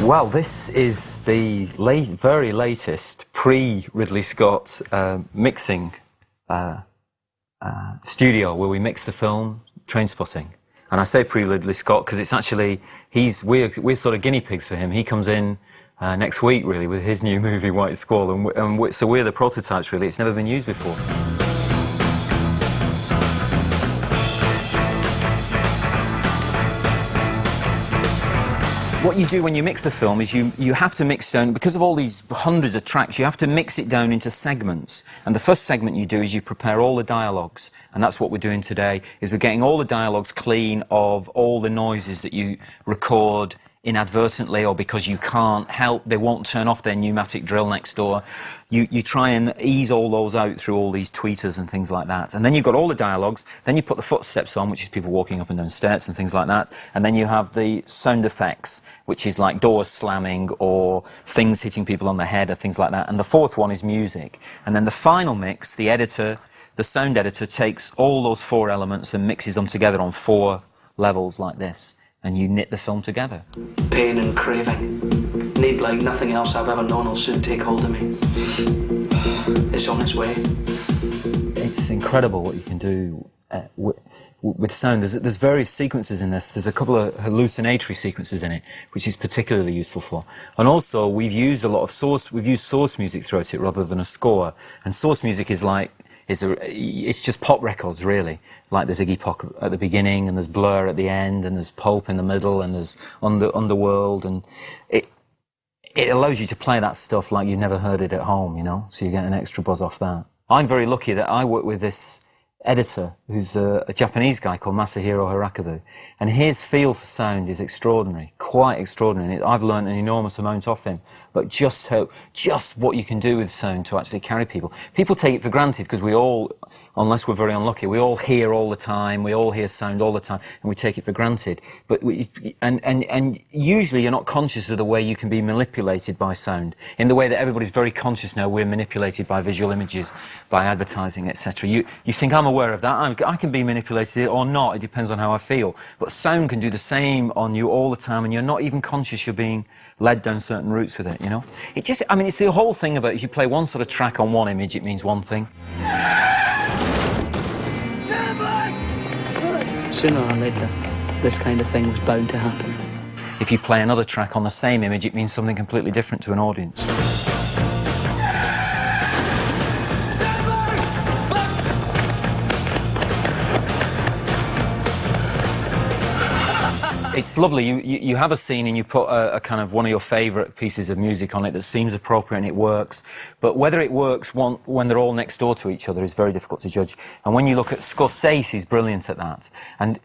Well, this is the very latest pre-Ridley Scott mixing studio where we mix the film Trainspotting. And I say pre-Ridley Scott because it's actually, we're sort of guinea pigs for him. He comes in next week, really, with his new movie White Squall, so we're the prototypes, really. It's never been used before. What you do when you mix the film is you have to mix down, because of all these hundreds of tracks, you have to mix it down into segments. And the first segment you do is you prepare all the dialogues. And that's what we're doing today, is we're getting all the dialogues clean of all the noises that you record inadvertently or because you can't help, they won't turn off their pneumatic drill next door. You try and ease all those out through all these tweeters and things like that. And then you've got all the dialogues, then you put the footsteps on, which is people walking up and down stairs and things like that. And then you have the sound effects, which is like doors slamming or things hitting people on the head or things like that. And the fourth one is music. And then the final mix, the editor, the sound editor takes all those four elements and mixes them together on 4 levels like this. And you knit the film together. Pain and craving. Need like nothing else I've ever known will soon take hold of me. It's on its way. It's incredible what you can do with sound. There's various sequences in this. There's a couple of hallucinatory sequences in it, which is particularly useful for. And also, we've used source music throughout it rather than a score. And source music is like, it's just pop records, really. Like there's Iggy Pop at the beginning, and there's Blur at the end, and there's Pulp in the middle, and there's Underworld, and it allows you to play that stuff like you've never heard it at home, you know, so you get an extra buzz off that. I'm very lucky that I work with this editor, who's a Japanese guy called Masahiro Harakabu, and his feel for sound is extraordinary, quite extraordinary. I've learned an enormous amount off him, but just what you can do with sound to actually carry people. People take it for granted because we all, unless we're very unlucky, we all hear all the time, we all hear sound all the time, and we take it for granted. But and usually you're not conscious of the way you can be manipulated by sound, in the way that everybody's very conscious now we're manipulated by visual images, by advertising, etc. You think, I'm aware of that, I can be manipulated or not, it depends on how I feel. But sound can do the same on you all the time, and you're not even conscious you're being led down certain routes with it, you know? I mean, it's the whole thing about if you play one sort of track on one image, it means one thing. Sooner or later, this kind of thing was bound to happen. If you play another track on the same image, it means something completely different to an audience. It's lovely. You have a scene and you put a kind of one of your favourite pieces of music on it that seems appropriate and it works. But whether it works when they're all next door to each other is very difficult to judge. And when you look at Scorsese, he's brilliant at that. And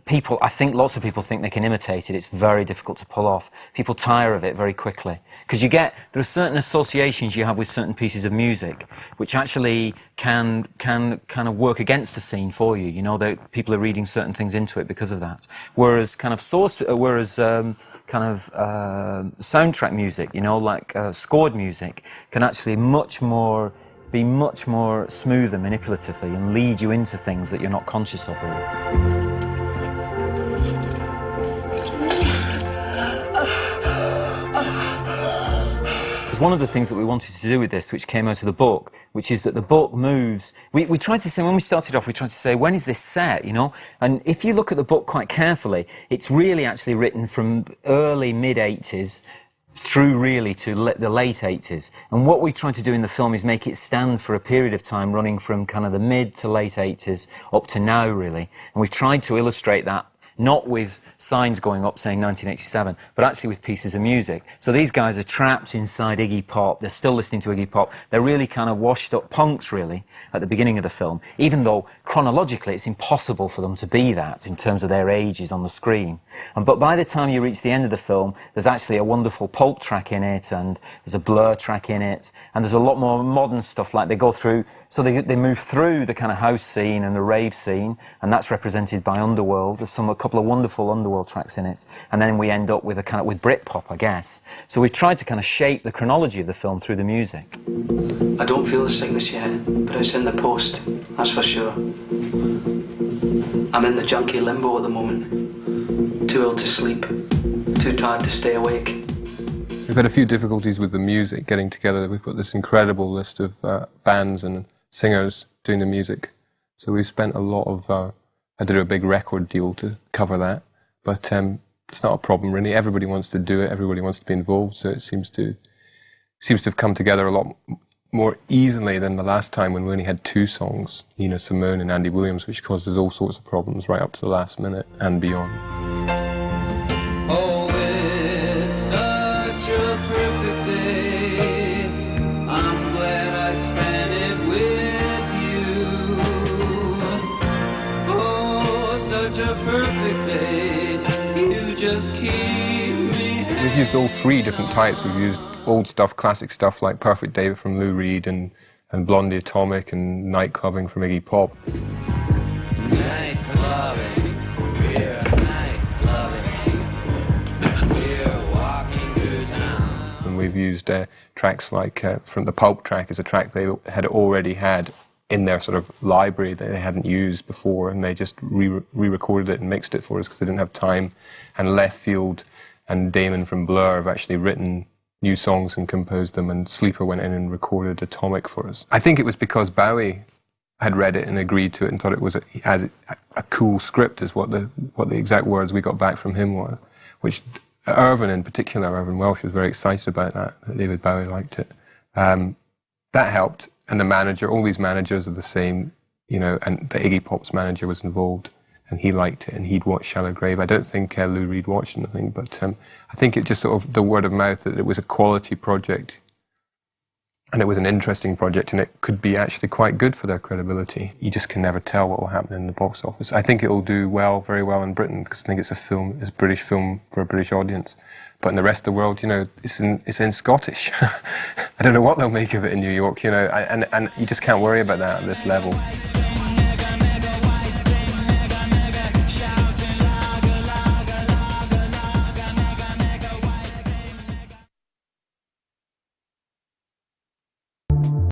people, I think lots of people think they can imitate it. It's very difficult to pull off. People tire of it very quickly. Because there are certain associations you have with certain pieces of music, which actually can kind of work against a scene for you. You know, that people are reading certain things into it because of that. Whereas soundtrack music, you know, like scored music, can actually be much more smooth and manipulatively and lead you into things that you're not conscious of, really. One of the things that we wanted to do with this, which came out of the book, which is that the book moves. We tried to say, when we started off, we tried to say, when is this set, you know? And if you look at the book quite carefully, it's really actually written from early, mid-80s through really to the late 80s. And what we tried to do in the film is make it stand for a period of time running from kind of the mid to late 80s up to now, really. And we've tried to illustrate that, not with signs going up saying 1987, but actually with pieces of music. So these guys are trapped inside Iggy Pop, they're still listening to Iggy Pop, they're really kind of washed up punks, really, at the beginning of the film, even though chronologically it's impossible for them to be that in terms of their ages on the screen. But by the time you reach the end of the film, there's actually a wonderful Pulp track in it, and there's a Blur track in it, and there's a lot more modern stuff, like they go through, so they move through the kind of house scene and the rave scene, and that's represented by Underworld. There's a couple of wonderful Underworld tracks in it, and then we end up with with Britpop, I guess. So we've tried to kind of shape the chronology of the film through the music. I don't feel the sickness yet, but it's in the post, that's for sure. I'm in the junkie limbo at the moment. Too ill to sleep, too tired to stay awake. We've had a few difficulties with the music, getting together. We've got this incredible list of bands and singers doing the music. So we've spent a lot of, had to do a big record deal to cover that. But it's not a problem really. Everybody wants to do it, everybody wants to be involved, so it seems to have come together a lot more easily than the last time when we only had 2 songs, Nina Simone and Andy Williams, which causes all sorts of problems right up to the last minute and beyond. Oh, it's such a perfect day. I'm glad I spent it with you. Oh, such a perfect day. You just keep me hanging. We've used all 3 different types. We've used old stuff, classic stuff like Perfect Day from Lou Reed and Blondie Atomic and Night Clubbing from Iggy Pop. Night clubbing, we're night clubbing, we're walking through town. And we've used tracks like, from the Pulp track is a track they had already had in their sort of library that they hadn't used before, and they just re-recorded it and mixed it for us because they didn't have time. And Left Field and Damon from Blur have actually written new songs and composed them, and Sleeper went in and recorded Atomic for us. I think it was because Bowie had read it and agreed to it and thought it was a cool script, is what the exact words we got back from him were, which Irvin in particular, Irvin Welsh, was very excited about that David Bowie liked it. That helped, and the manager, all these managers are the same, you know, and the Iggy Pop's manager was involved, and he liked it, and he'd watched Shallow Grave. I don't think Lou Reed watched anything, but I think it just sort of, the word of mouth that it was a quality project, and it was an interesting project, and it could be actually quite good for their credibility. You just can never tell what will happen in the box office. I think it will do well, very well in Britain, because I think it's a British film for a British audience. But in the rest of the world, you know, it's in Scottish. I don't know what they'll make of it in New York, you know, and you just can't worry about that at this level.